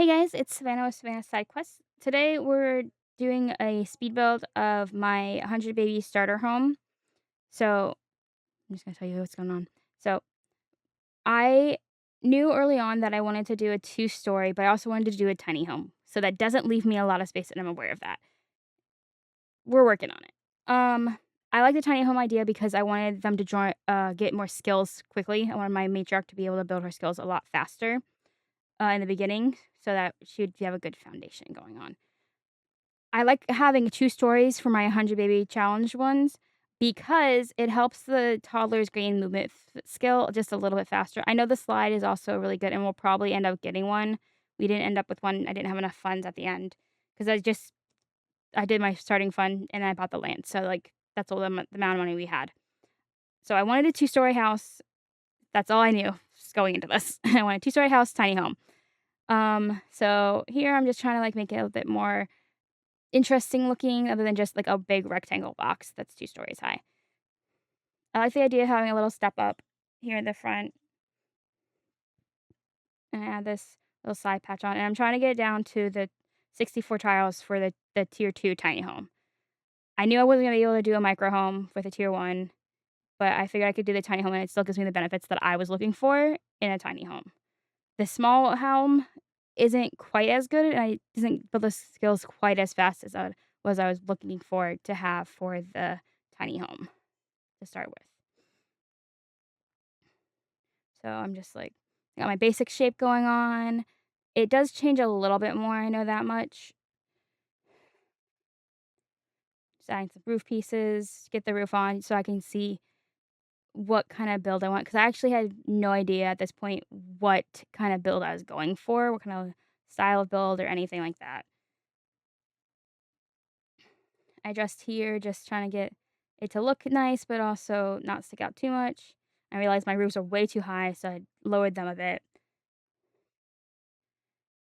Hey guys, it's Savannah with Savannah Side Quest. Today we're doing a speed build of my 100 baby starter home. So I'm just gonna tell you what's going on. So I knew early on that I wanted to do a 2-story, but I also wanted to do a tiny home. So that doesn't leave me a lot of space, and I'm aware of that. We're working on it. I like the tiny home idea because I wanted them to get more skills quickly. I wanted my matriarch to be able to build her skills a lot faster in the beginning, so that she would have a good foundation going on. I like having 2 stories for my 100 baby challenge ones because it helps the toddlers gain movement skill just a little bit faster. I know the slide is also really good, and we'll probably end up getting one. We didn't end up with one. I didn't have enough funds at the end because I did my starting fund and I bought the land. So, like, that's all the amount of money we had. So I wanted a two-story house. That's all I knew just going into this. I wanted a two-story house, tiny home. So here I'm just trying to, like, make it a bit more interesting looking other than just, like, a big rectangle box that's 2 stories high. I like the idea of having a little step up here in the front and add this little side patch on, and I'm trying to get it down to the 64 tiles for the tier 2 tiny home. I knew I wasn't gonna be able to do a micro home with a tier 1, but I figured I could do the tiny home and it still gives me the benefits that I was looking for in a tiny home. The small home isn't quite as good, and I doesn't build the skills quite as fast as I was looking for to have for the tiny home to start with. So I'm just like, I got my basic shape going on. It does change a little bit more, I know that much. Just adding some roof pieces, get the roof on so I can see what kind of build I want. Because I actually had no idea at this point what kind of build I was going for, what kind of style of build or anything like that. I dressed here just trying to get it to look nice, but also not stick out too much. I realized my roofs are way too high, so I lowered them a bit.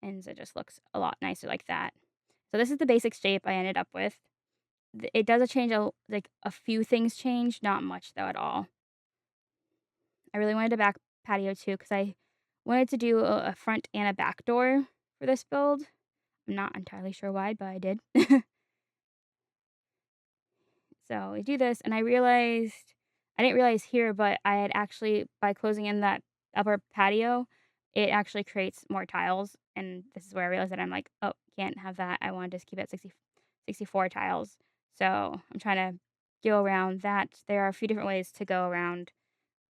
And it just looks a lot nicer like that. So this is the basic shape I ended up with. It does a change like a few things change, not much though at all. I really wanted a back patio too because I wanted to do a front and a back door for this build. I'm not entirely sure why, but I did. So we do this, and I didn't realize here, but I had actually by closing in that upper patio, it actually creates more tiles, and this is where I realized that I'm like, oh, can't have that. I want to just keep it 64 tiles. So I'm trying to go around that. There are a few different ways to go around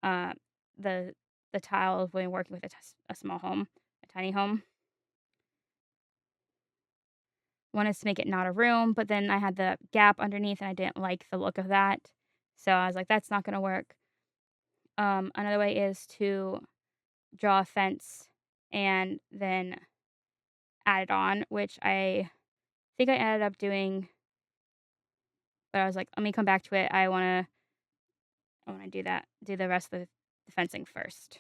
uh, the the tile when working with a small home, a tiny home. One is to make it not a room, but then I had the gap underneath and I didn't like the look of that. So I was like, that's not gonna work. Another way is to draw a fence and then add it on, which I think I ended up doing, but I was like, let me come back to it. I wanna do that, do the rest of the fencing first.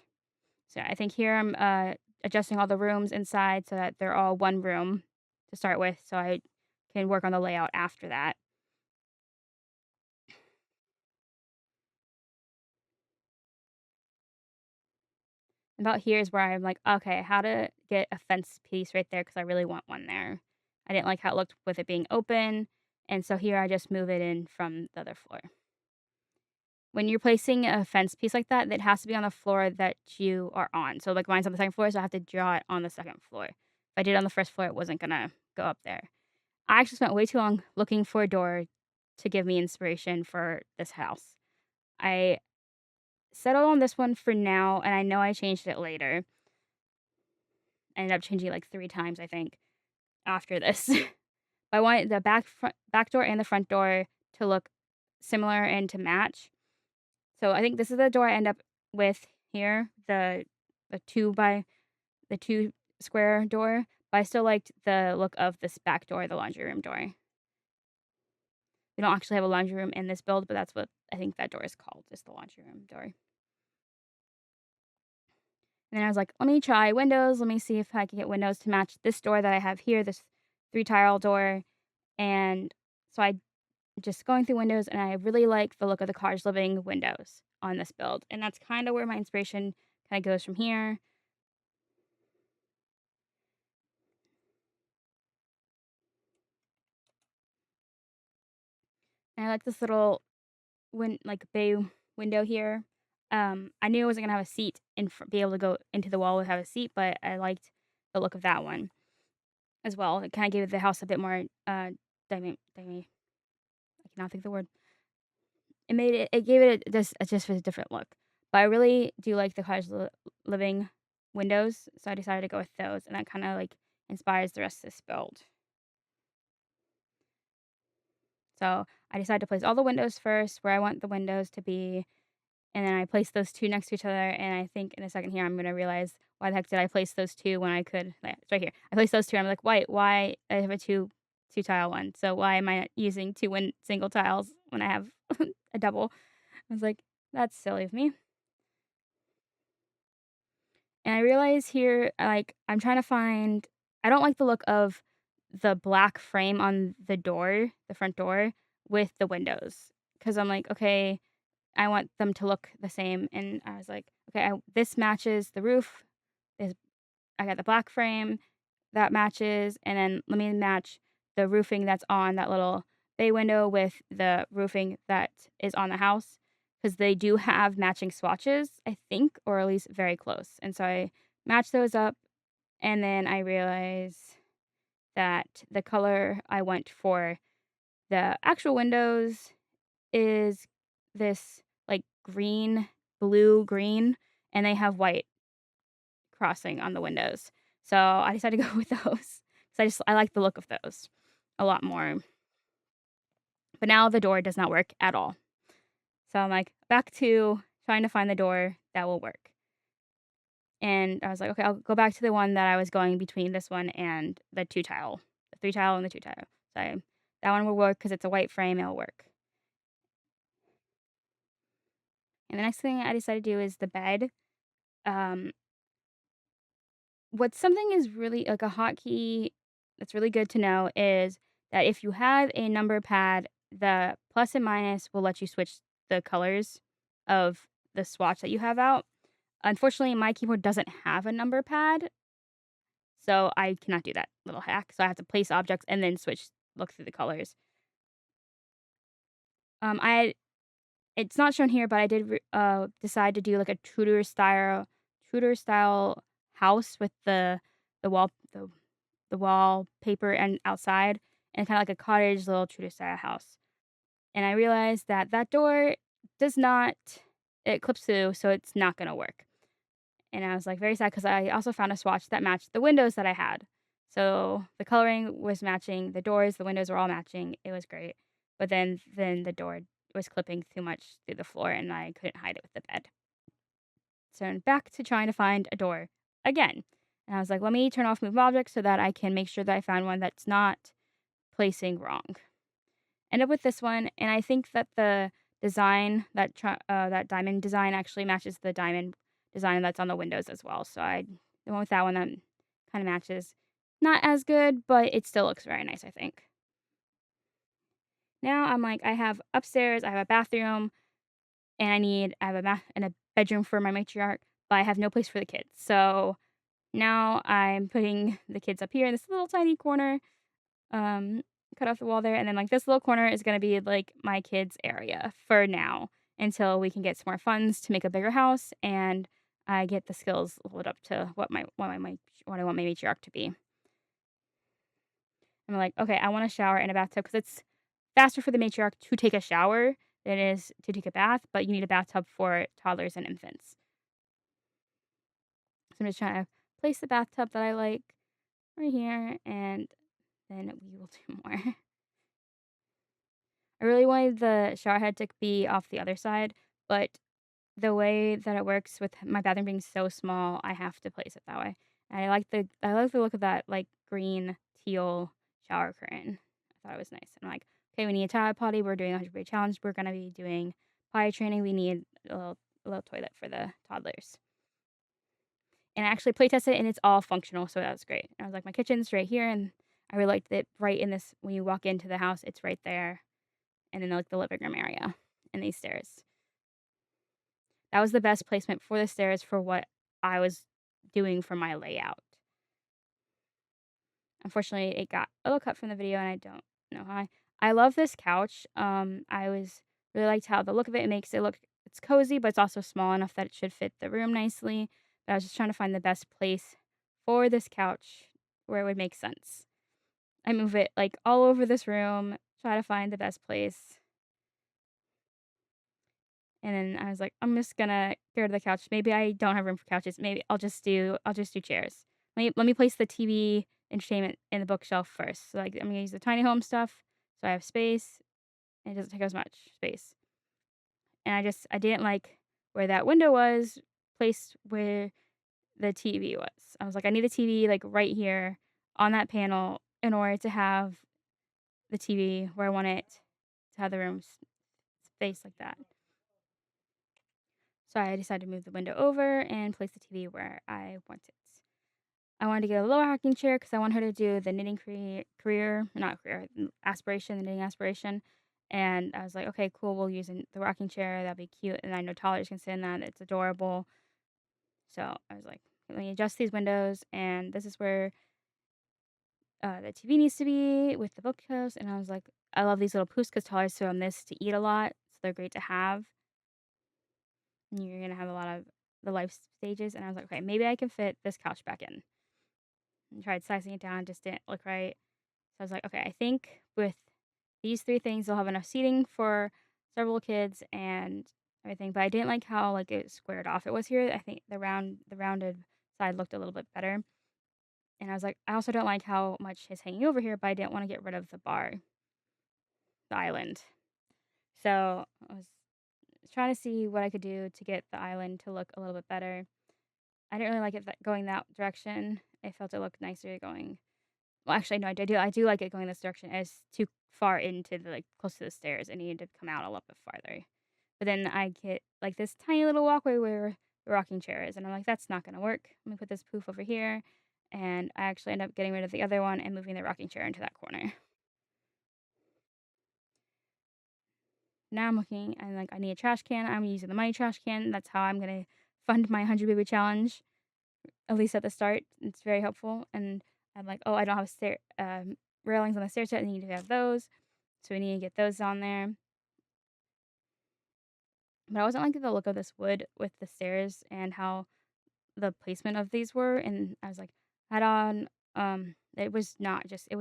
So I think here I'm adjusting all the rooms inside so that they're all one room to start with, so I can work on the layout after that. About here is where I'm like, "Okay, how to get a fence piece right there because I really want one there." I didn't like how it looked with it being open, and so here I just move it in from the other floor. When you're placing a fence piece like that, it has to be on the floor that you are on. So, like, mine's on the second floor, so I have to draw it on the second floor. If I did it on the first floor, it wasn't gonna go up there. I actually spent way too long looking for a door to give me inspiration for this house. I settled on this one for now, and I know I changed it later. I ended up changing it like 3 times, I think, after this. I wanted the back door and the front door to look similar and to match. So I think this is the door I end up with here, the 2 by the 2 square door, but I still liked the look of this back door, the laundry room door. We don't actually have a laundry room in this build, but that's what I think that door is called, just the laundry room door. And then I was like, "Let me try windows, let me see if I can get windows to match this door that I have here, this 3 tile door." And so I just going through windows, and I really like the look of the cottage living windows on this build, and that's kinda where my inspiration kinda goes from here. And I like this little like bay window here. I knew I wasn't gonna have a seat be able to go into the wall and have a seat, but I liked the look of that one as well. It kind of gave the house a bit more I cannot think of the word. It gave it just a different look. But I really do like the living windows, so I decided to go with those, and that kind of like inspires the rest of this build. So I decided to place all the windows first where I want the windows to be, and then I placed those 2 next to each other, and I think in a second here, I'm gonna realize why the heck did I place those 2 when I could it's right here. I placed those 2, I'm like, Why I have a 2 tile one, so why am I not using 2 single tiles when I have a double?" I was like, "That's silly of me." And I realize here, like, I'm trying to find I don't like the look of the black frame on the front door with the windows, because 'cause I'm like, "Okay, I want them to look the same," and I was like, "Okay, this matches the roof, is I got the black frame, that matches, and then let me match the roofing that's on that little bay window with the roofing that is on the house, because they do have matching swatches, I think, or at least very close, and so I match those up, and then I realize that the color I went for the actual windows is this, like, blue green, and they have white crossing on the windows. So, I decided to go with those. So I like the look of those a lot more. But now the door does not work at all. So I'm like, back to trying to find the door that will work. And I was like, "Okay, I'll go back to the one that I was going between this one and the 2 tile, the 3 tile and the 2 tile." That one will work because it's a white frame, it'll work. And the next thing I decided to do is the bed. Um, what something is really like a hotkey that's really good to know is that if you have a number pad, the plus and minus will let you switch the colors of the swatch that you have out. Unfortunately, my keyboard doesn't have a number pad, so I cannot do that little hack. So I have to place objects and then look through the colors. I It's not shown here, but I did decide to do like a Tudor style house with the wall the the wallpaper and outside, and kinda like a cottage little Tudor style house. And I realized that that door does not it clips through, so it's not gonna work. And I was, like, very sad because I also found a swatch that matched the windows that I had. So, the coloring was matching, the doors, the windows were all matching, it was great. But then the door was clipping too much through the floor, and I couldn't hide it with the bed. So I'm back to trying to find a door again. And I was like, "Let me turn off move objects so that I can make sure that I found one that's not placing wrong." End up with this one, and I think that the design that diamond design actually matches the diamond design that's on the windows as well. So I went with that one that kind of matches. Not as good, but it still looks very nice, I think. Now I'm like, I have upstairs, I have a bathroom, and I have a and a bedroom for my matriarch, but I have no place for the kids. So now I'm putting the kids up here in this little tiny corner, um, cut off the wall there, and then, like, this little corner is gonna be, like, my kids' area for now until we can get some more funds to make a bigger house and I get the skills leveled up to what I want my matriarch to be. I'm like, "Okay, I want a shower and a bathtub because it's faster for the matriarch to take a shower than it is to take a bath, but you need a bathtub for toddlers and infants." So I'm just trying to place the bathtub that I like right here, and then we will do more. I really wanted the shower head to be off the other side, but the way that it works with my bathroom being so small, I have to place it that way. And I like the look of that, like, green teal shower curtain. I thought it was nice. I'm like, "Okay, we need a Tide potty, we're doing a 100-day challenge, we're gonna be doing potty training, we need a little toilet for the toddlers." And I actually play tested it, and it's all functional, so that was great. I was like, "My kitchen's right here," and I really liked it right in this when you walk into the house, it's right there, and then, like, the living room area and these stairs. That was the best placement for the stairs for what I was doing for my layout. Unfortunately, it got a little cut from the video, and I don't know why. I love this couch. I was really liked how the look of it makes it look it's cozy, but it's also small enough that it should fit the room nicely. But I was just trying to find the best place for this couch where it would make sense. I move it like all over this room, try to find the best place. And then I was like, I'm just gonna get rid of the couch. Maybe I don't have room for couches. Maybe I'll just do chairs. Let me place the TV entertainment in the bookshelf first. So like I'm gonna use the tiny home stuff so I have space and it doesn't take as much space. And I didn't like where that window was placed where the TV was. I was like, I need a TV like right here on that panel in order to have the TV where I want it to have the room space like that. So I decided to move the window over and place the TV where I want it. I wanted to get a lower rocking chair because I want her to do the knitting not career, aspiration, the knitting aspiration. And I was like, okay, cool. We'll use the rocking chair. That'd be cute. And I know toddlers can sit in that. It's adorable. So I was like, let me adjust these windows. And this is where the TV needs to be with the bookshelves. And I was like, I love these little poofs because toddlers sit on this to eat a lot. So they're great to have. And you're going to have a lot of the life stages. And I was like, okay, maybe I can fit this couch back in. And tried sizing it down, just didn't look right. So I was like, okay, I think with these three things, they'll have enough seating for several kids and everything. But I didn't like how like it squared off it was here. I think the rounded side looked a little bit better. And I was like, I also don't like how much is hanging over here, but I didn't want to get rid of the bar, the island. So I was trying to see what I could do to get the island to look a little bit better. I didn't really like it going that direction. I felt it looked nicer going. Well, actually, no, I do like it going this direction. It's too far into the like close to the stairs. I needed to come out a little bit farther. But then I get like this tiny little walkway where the rocking chair is, and I'm like, that's not gonna work. Let me put this poof over here, and I actually end up getting rid of the other one and moving the rocking chair into that corner. Now I'm looking and like I need a trash can. I'm using the money trash can. That's how I'm gonna fund my 100 baby challenge. At least at the start, it's very helpful. And I'm like, oh, I don't have railings on the stair set. I need to have those. So we need to get those on there. But I wasn't liking the look of this wood with the stairs and how the placement of these were. And I was like, had on, it was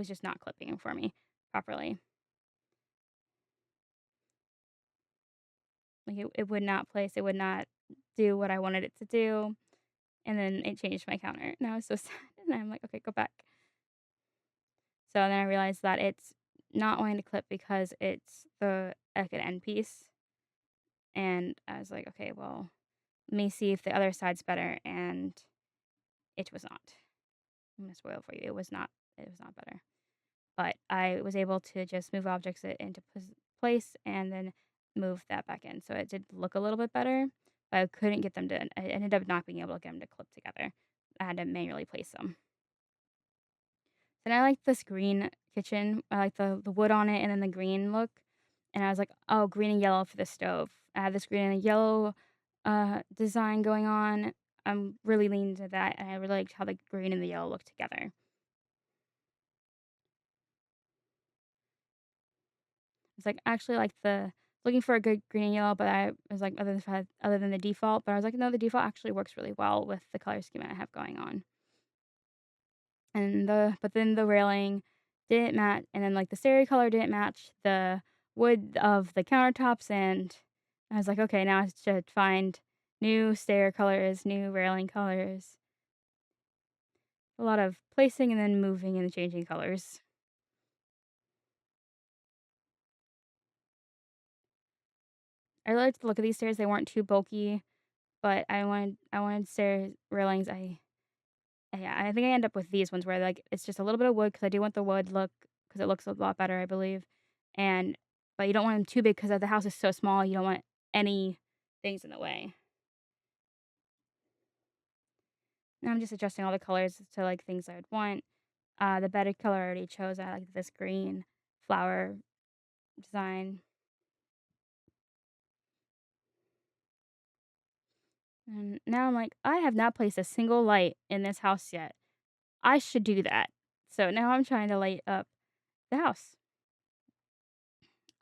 just not clipping for me properly. Like it would not place, it would not do what I wanted it to do. And then it changed my counter. And I was so sad. And I'm like, okay, go back. So then I realized that it's not wanting to clip because it's like an end piece. And I was like, okay, well, let me see if the other side's better. And it was not. I'm gonna spoil it for you. It was not better. But I was able to just move objects into place and then move that back in. So it did look a little bit better, but I couldn't get them to. I ended up not being able to get them to clip together. I had to manually place them. Then I like this green kitchen. I like the wood on it and then the green look. And I was like, oh, green and yellow for the stove. I have this green and yellow design going on. I'm really leaning to that, and I really liked how the green and the yellow look together. It's like actually like the looking for a good green and yellow, but I was like other than the default, but I was like, no, the default actually works really well with the color scheme I have going on. And but then the railing didn't match, and then like the stereo color didn't match the wood of the countertops, and I was like, okay, now I should find new stair colors, new railing colors. A lot of placing and then moving and changing colors. I really liked the look of these stairs. They weren't too bulky, but I wanted stair railings. Yeah, I think I end up with these ones where like it's just a little bit of wood because I do want the wood look because it looks a lot better, I believe. And but you don't want them too big because the house is so small. You don't want any things in the way. And I'm just adjusting all the colors to like things I would want. The bedded color I already chose. I like this green flower design. And now I'm like, I have not placed a single light in this house yet. I should do that. So now I'm trying to light up the house.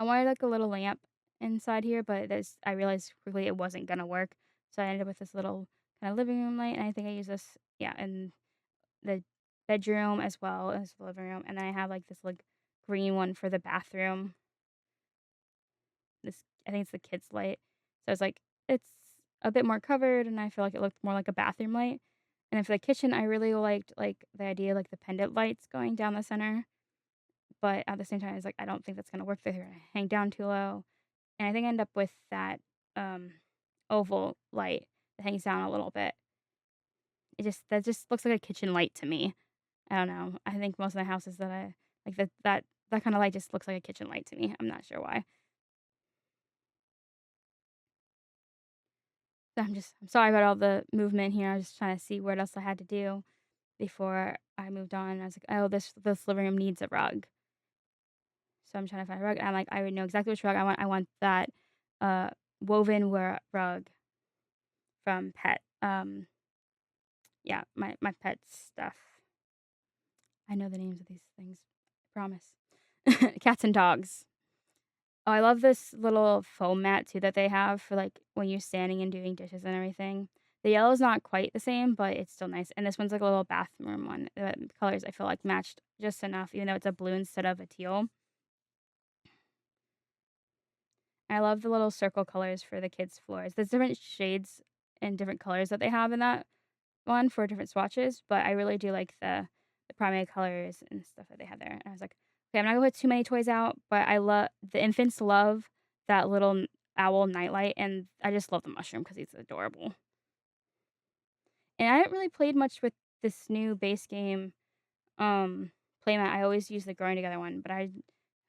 I wanted, like, a little lamp inside here, but there's I realized quickly it wasn't gonna work, so I ended up with this little kinda living room light, and I think I use this yeah, in the bedroom as well as the living room, and then I have, like, this, like, green one for the bathroom. This I think it's the kids' light. So it's like it's a bit more covered, and I feel like it looked more like a bathroom light. And then for the kitchen, I really liked, like, the idea, like, the pendant lights going down the center, but at the same time, I was like, "I don't think that's gonna work. They're gonna hang down too low." And I think I end up with that, oval light that hangs down a little bit. That just looks like a kitchen light to me. I don't know. I think most of the houses that I like that kinda light just looks like a kitchen light to me. I'm not sure why. So I'm sorry about all the movement here. I was just trying to see what else I had to do before I moved on. I was like, "Oh, this living room needs a rug." So I'm trying to find a rug. I'm like, I already know exactly which rug I want. I want that uh woven rug from Pet. Yeah, my pet stuff. I know the names of these things. I promise. Cats and dogs. Oh, I love this little foam mat too that they have for, like, when you're standing and doing dishes and everything. The yellow's not quite the same, but it's still nice, and this one's like a little bathroom one. The colors I feel like matched just enough, even though it's a blue instead of a teal. I love the little circle colors for the kids' floors. There's different shades and different colors that they have in that one for different swatches, but I really do like the primary colors and stuff that they have there. And I was like, "Okay, I'm not gonna put too many toys out," but I love the infants love that little owl nightlight, and I just love the mushroom because he's adorable. And I haven't really played much with this new base game, playmat. I always use the Growing Together one, but I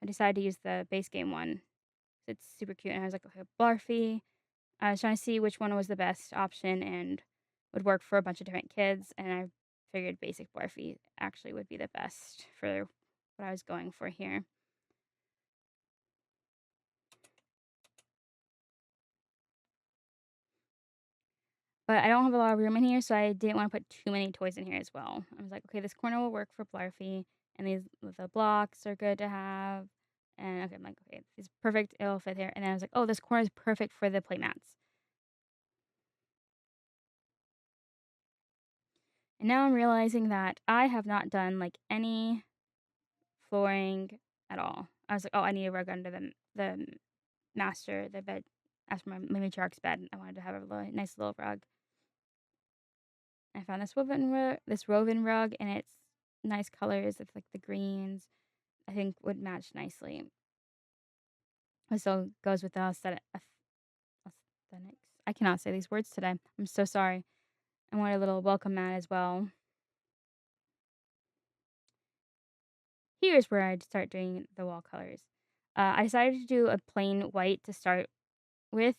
decided to use the base game one. It's super cute, and I was like, "Okay, Blarfy." I was trying to see which one was the best option and would work for a bunch of different kids, and I figured basic Blarfy actually would be the best for what I was going for here. But I don't have a lot of room in here, so I didn't wanna put too many toys in here as well. I was like, "Okay, this corner will work for Blarfy, and these the blocks are good to have." And, okay, I'm like, "Okay, it's perfect, it'll fit here." And then I was like, "Oh, this corner is perfect for the playmats." And now I'm realizing that I have not done, like, any flooring at all. I was like, "Oh, I need a rug under the master, the bed." As for my matriarch's bed, I wanted to have a nice little rug. I found this woven rug, and it's nice colors. It's like the greens. I think would match nicely. It so goes with the aesthetics. I cannot say these words today. I'm so sorry. I want a little welcome mat as well. Here's where I'd start doing the wall colors. I decided to do a plain white to start with,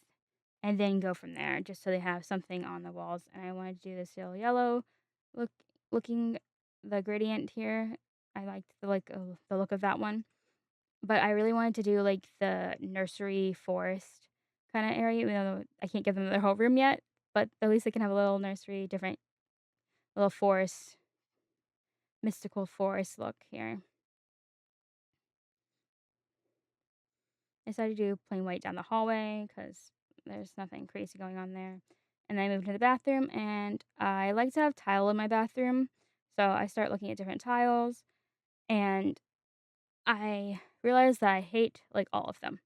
and then go from there, just so they have something on the walls. And I wanted to do this little yellow look looking the gradient here. I liked the look of that one. But I really wanted to do, like, the nursery forest kinda area, even though I can't give them their whole room yet, but at least they can have a little nursery, different little forest, mystical forest look here. I decided to do plain white down the hallway because there's nothing crazy going on there. And then I moved to the bathroom, and I like to have tile in my bathroom, so I start looking at different tiles, and I realized that I hate, like, all of them.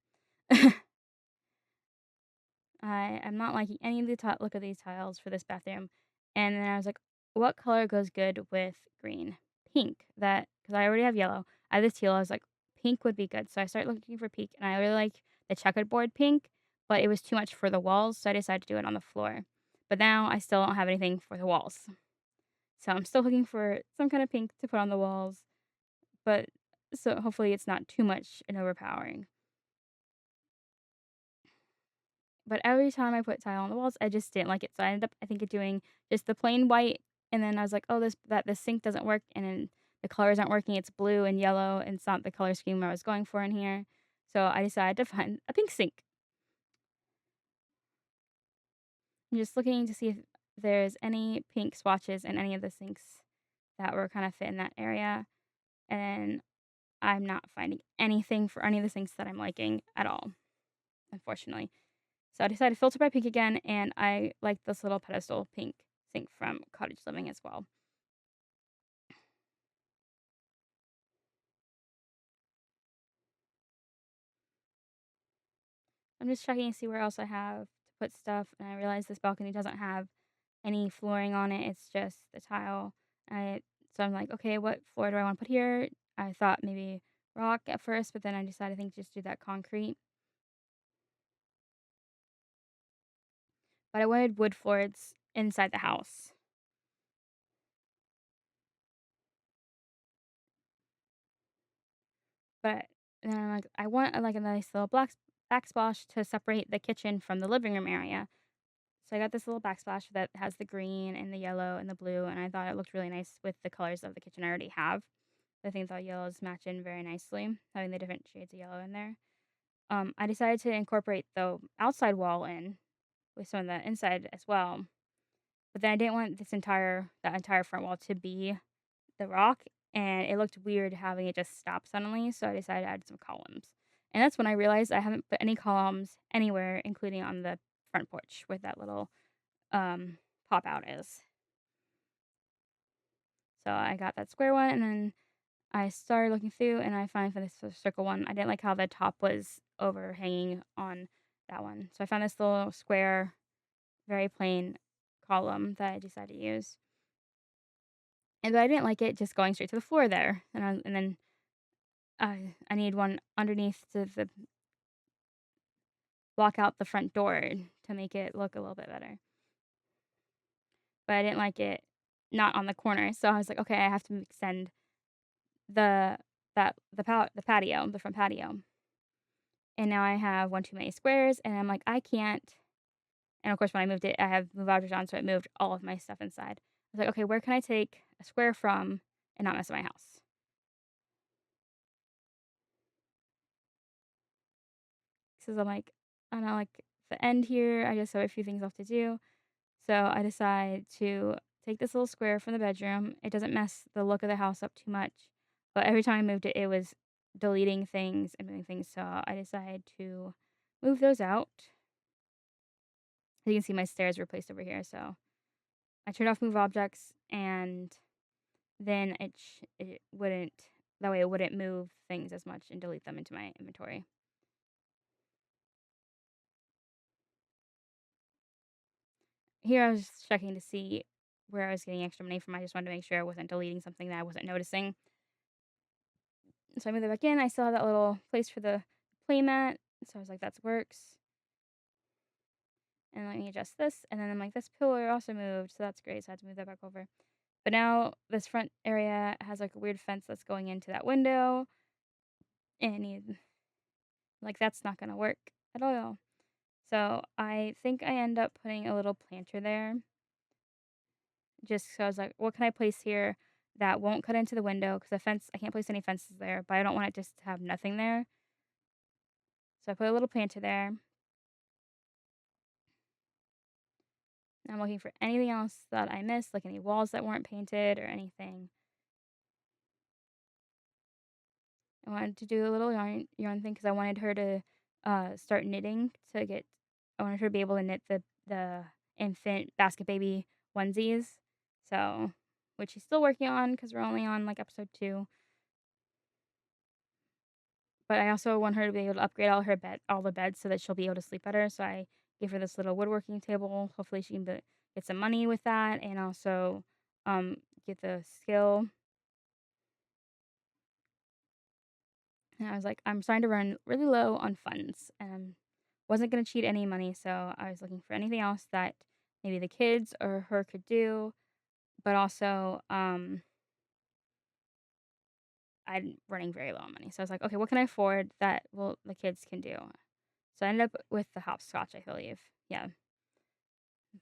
I am not liking any of the look of these tiles for this bathroom. And then I was like, what color goes good with green? Pink. That because I already have yellow. I have this teal. I was like, pink would be good. So I started looking for pink, and I really like the checkerboard pink, but it was too much for the walls, so I decided to do it on the floor. But now I still don't have anything for the walls. So I'm still looking for some kind of pink to put on the walls, but so hopefully it's not too much and overpowering. But every time I put tile on the walls, I just didn't like it, so I ended up, I think, of doing just the plain white, and then I was like, "Oh, this sink doesn't work," and then the colors aren't working, it's blue and yellow, and it's not the color scheme I was going for in here, so I decided to find a pink sink. I'm just looking to see if there's any pink swatches in any of the sinks that were kinda fit in that area, and I'm not finding anything for any of the sinks that I'm liking at all, unfortunately. So I decided to filter by pink again, and I like this little pedestal pink sink from Cottage Living as well. I'm just checking to see where else I have to put stuff, and I realize this balcony doesn't have any flooring on it. It's just the tile. I so I'm like, okay, what floor do I want to put here? I thought maybe rock at first, but then I decided I think just do that concrete. But I wanted wood floors inside the house. But then I'm like, I want like a nice little backsplash to separate the kitchen from the living room area. So I got this little backsplash that has the green and the yellow and the blue, and I thought it looked really nice with the colors of the kitchen I already have. I think the yellows match in very nicely, having the different shades of yellow in there. I decided to incorporate the outside wall in with some of the inside as well, but then I didn't want that entire front wall to be the rock, and it looked weird having it just stop suddenly, so I decided to add some columns. And that's when I realized I haven't put any columns anywhere, including on the front porch where that little um, pop out is. So I got that square one, and then I started looking through, and I finally found this circle one. I didn't like how the top was overhanging on that one, so I found this little square, very plain column that I decided to use. And but I didn't like it just going straight to the floor there, and then I need one underneath to block out the front door to make it look a little bit better. But I didn't like it not on the corner, so I was like, okay, I have to extend the the patio, the front patio. And now I have one too many squares, and I'm like, I can't. And of course, when I moved it, I have move object on, so it moved all of my stuff inside. I was like, okay, where can I take a square from and not mess up my house? Because I'm like, I don't know, like the end here, I just have a few things left to do. So I decide to take this little square from the bedroom. It doesn't mess the look of the house up too much, but every time I moved it, it was deleting things and moving things. So I decided to move those out. As you can see, my stairs were placed over here. So I turned off move objects, and then it wouldn't, that way it wouldn't move things as much and delete them into my inventory. Here I was just checking to see where I was getting extra money from. I just wanted to make sure I wasn't deleting something that I wasn't noticing. So I moved it back in. I still have that little place for the playmat. So I was like, that works. And let me adjust this. And then I'm like, this pillar also moved. So that's great. So I had to move that back over. But now this front area has like a weird fence that's going into that window. And like, that's not going to work at all. So I think I end up putting a little planter there. Just so I was like, what can I place here that won't cut into the window? Because the fence, I can't place any fences there, but I don't want it just to have nothing there. So I put a little planter there. I'm looking for anything else that I missed, like any walls that weren't painted or anything. I wanted to do a little yarn thing because I wanted her to start knitting to get. I wanted her to be able to knit the infant basket baby onesies. So, which she's still working on because we're only on like episode 2. But I also want her to be able to upgrade all the beds so that she'll be able to sleep better. So I gave her this little woodworking table. Hopefully, she can get some money with that, and also um, get the skill. And I was like, I'm starting to run really low on funds, and wasn't gonna cheat any money. So I was looking for anything else that maybe the kids or her could do, but also I'm running very low on money. So I was like, okay, what can I afford that the kids can do? So I ended up with the hopscotch, I believe. Yeah.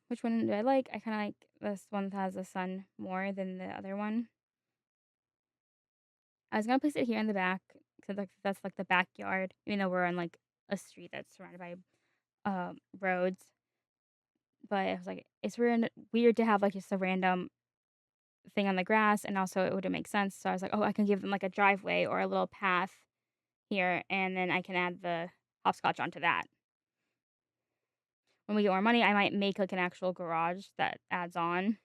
Which one do I like? I kind of like this one that has the sun more than the other one. I was gonna place it here in the back because like that's like the backyard, even though we're on like a street that's surrounded by roads. But I was like, it's weird to have like just a random thing on the grass, and also it wouldn't make sense. So I was like, "Oh, I can give them, like, a driveway or a little path here, and then I can add the hopscotch onto that." When we get more money, I might make, like, an actual garage that adds on.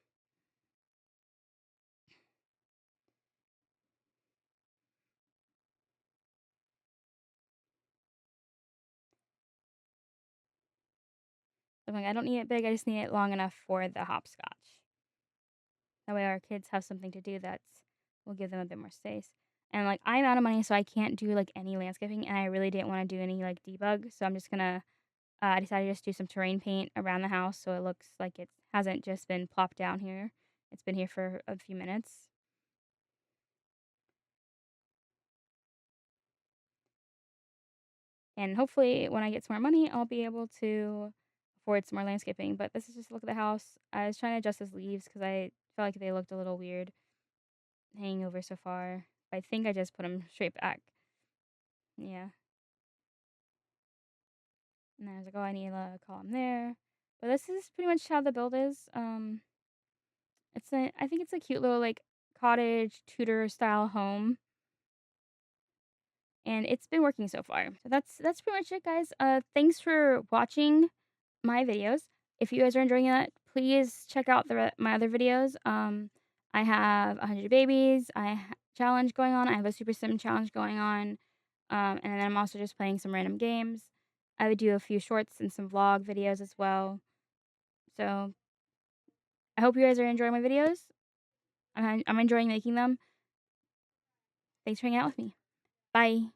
I'm like, "I don't need it big, I just need it long enough for the hopscotch." That way our kids have something to do that's will give them a bit more space. And, like, I'm out of money, so I can't do, like, any landscaping, and I really didn't wanna do any, like, debug, so I'm just gonna I decided to just do some terrain paint around the house so it looks like it hasn't just been plopped down here. It's been here for a few minutes. And hopefully, when I get some more money, I'll be able to afford some more landscaping. But this is just a look at the house. I was trying to adjust his leaves because I felt like they looked a little weird hanging over so far. I think I just put them straight back. Yeah. And then I was like, oh, I need a column there. But this is pretty much how the build is. I think it's a cute little like cottage Tudor style home, and it's been working so far. So that's pretty much it, guys. Thanks for watching my videos. If you guys are enjoying that, please check out my other videos. I have 100 babies. Challenge going on. I have a Super Sim challenge going on. And then I'm also just playing some random games. I would do a few shorts and some vlog videos as well. So I hope you guys are enjoying my videos. I'm enjoying making them. Thanks for hanging out with me. Bye.